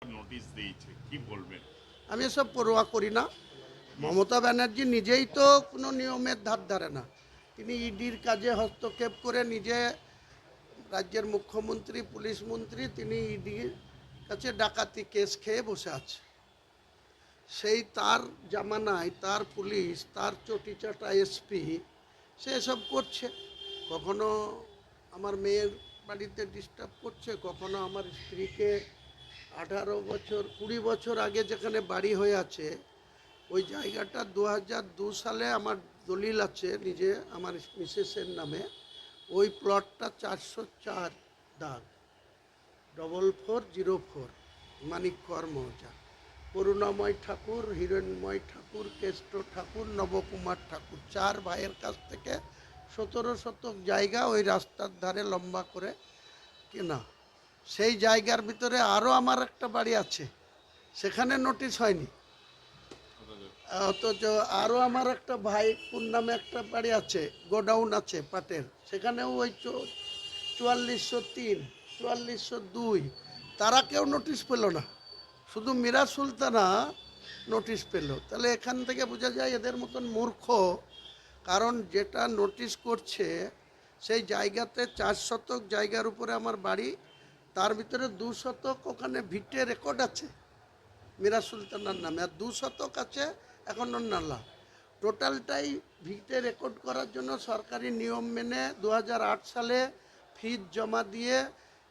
Notice দিয়েছে, কি বলবেন? আমি এসব পরোয়া করি না। মমতা ব্যানার্জি নিজেই তো কোনো নিয়মের ধার ধারে না। তিনি ইডির কাজে হস্তক্ষেপ করে নিজে রাজ্যের মুখ্যমন্ত্রী, পুলিশ মন্ত্রী, তিনি ইডির কাছে ডাকাতি কেস খেয়ে বসে আছে। সেই তার জামানায় তার পুলিশ, তার চটিচাটা এসপি সে এসব করছে। কখনো আমার মেয়ের বাড়িতে ডিস্টার্ব করছে, কখনো আমার স্ত্রীকে 18 বছর 20 বছর আগে যেখানে বাড়ি হয়ে আছে ওই জায়গাটা 2002 সালে আমার দলিল আছে নিজে আমার মিসেসের নামে। ওই প্লটটা 404 দাগ 4404 মানিককর মৌজা। করুণাময় ঠাকুর, হিরণময় ঠাকুর, কেষ্ট ঠাকুর, নবকুমার ঠাকুর 4 ভাইয়ের কাছ থেকে 17 শতক জায়গা ওই রাস্তার ধারে লম্বা করে কেনা। সেই জায়গার ভিতরে আরও আমার একটা বাড়ি আছে, সেখানে নোটিশ হয়নি। অথচ আরও আমার একটা ভাইপুর নামে একটা বাড়ি আছে, গোডাউন আছে পাটের, সেখানেও ওই 4403, 4402, তারা কেউ নোটিশ পেল না, শুধু মীরা সুলতানা নোটিশ পেল। তাহলে এখান থেকে বোঝা যায় এদের মতন মূর্খ। কারণ যেটা নোটিশ করছে সেই জায়গাতে 4 শতক জায়গার উপরে আমার বাড়ি, তার ভিতরে 2 শতক ওখানে ভিটে রেকর্ড আছে মীরা সুলতানার নামে, আর 2 শতক আছে এখনও নালা। টোটালটাই ভিটে রেকর্ড করার জন্য সরকারি নিয়ম মেনে 2008 সালে ফিজ জমা দিয়ে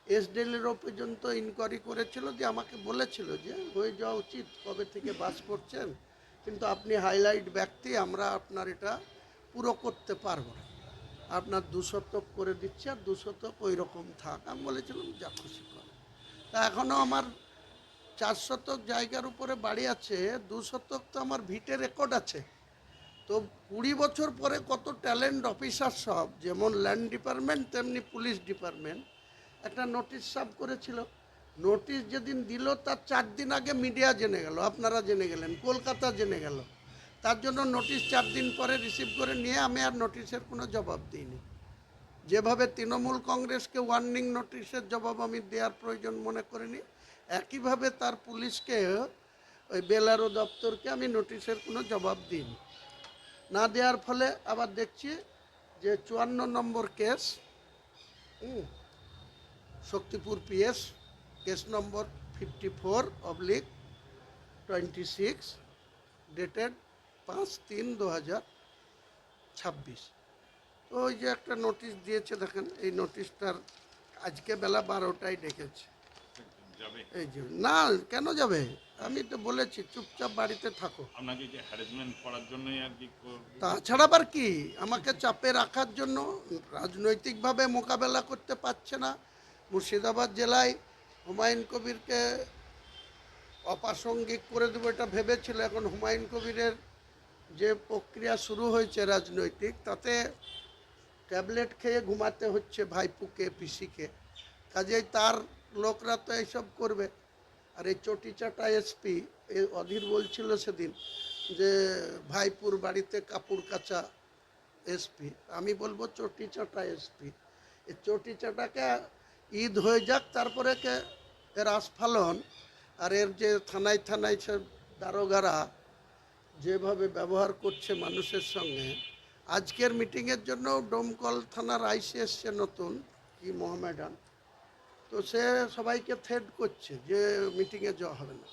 এসডিএলও পর্যন্ত ইনকোয়ারি করেছিল, যে আমাকে বলেছিল যে হয়ে যাওয়া উচিত, কবে থেকে বাস করছেন, কিন্তু আপনি হাইলাইট ব্যক্তি, আমরা আপনার এটা পুরো করতে পারবো না, আপনার 2 শতক করে দিচ্ছে, আর 2 শতক ওই রকম থাক। আমি বলেছিলাম যা খুশি করে। তা এখনও আমার 4 শতক জায়গার উপরে বাড়ি আছে, 2 শতক তো আমার ভিটে রেকর্ড আছে। তো 20 বছর পরে কত ট্যালেন্ট অফিসার সব, যেমন ল্যান্ড ডিপার্টমেন্ট তেমনি পুলিশ ডিপার্টমেন্ট একটা নোটিশ সার্ভ করেছিল। নোটিশ যেদিন দিল তার 4 দিন আগে মিডিয়া জেনে গেল, আপনারা জেনে গেলেন, কলকাতা জেনে গেল। তার জন্য নোটিশ 4 দিন পরে রিসিভ করে নিয়ে আমি আর নোটিশের কোনো জবাব দিইনি। যেভাবে তৃণমূল কংগ্রেসকে ওয়ার্নিং নোটিশের জবাব আমি দেওয়ার প্রয়োজন মনে করিনি, একইভাবে তার পুলিশকে, ওই বেলারো দপ্তরকে আমি নোটিশের কোনো জবাব দিইনি। না দেওয়ার ফলে আবার দেখছি যে 54 number case, Shaktipur PS, case number 54/26, dated 5/3/2026। তো ওই যে একটা নোটিশ দিয়েছে দেখেন, এই নোটিশটার আজকে বেলা 12টায় ডেকেছে। যাবে? এই যে না, কেন যাবে? আমি তো বলেছি চুপচাপ বাড়িতে থাকো। আপনাকে যে হ্যারাসমেন্ট করার জন্যই আর কি তাছাড়া আবার কি, আমাকে চাপে রাখার জন্য, রাজনৈতিকভাবে মোকাবেলা করতে পারছে না। মুর্শিদাবাদ জেলায় হুমায়ুন কবিরকে অপ্রাসঙ্গিক করে দেবো এটা ভেবেছিল, এখন হুমায়ুন কবিরের যে প্রক্রিয়া শুরু হয়েছে রাজনৈতিক, তাতে ট্যাবলেট খেয়ে ঘুমাতে হচ্ছে ভাইপুকে, পিসিকে। কাজেই তার লোকরা তো এইসব করবে। আর এই চটিচাটা এসপি অধীর বলছিল সেদিন যে ভাইপুর বাড়িতে কাপড় কাচা এসপি, আমি বলবো চটিচাটা এসপি। এই চটিচাটাকে ঈদ হয়ে যাক, তারপরে কে এর আস্ফালন। আর এর যে থানায় থানায় সব দারোগারা যেভাবে ব্যবহার করছে মানুষের সঙ্গে, আজকের মিটিংয়ের জন্য ডোমকল থানার আইসি এসছে নতুন, কি মোহামেডান, তো সে সবাইকে থ্রেট করছে যে মিটিংয়ে যাওয়া হবে না।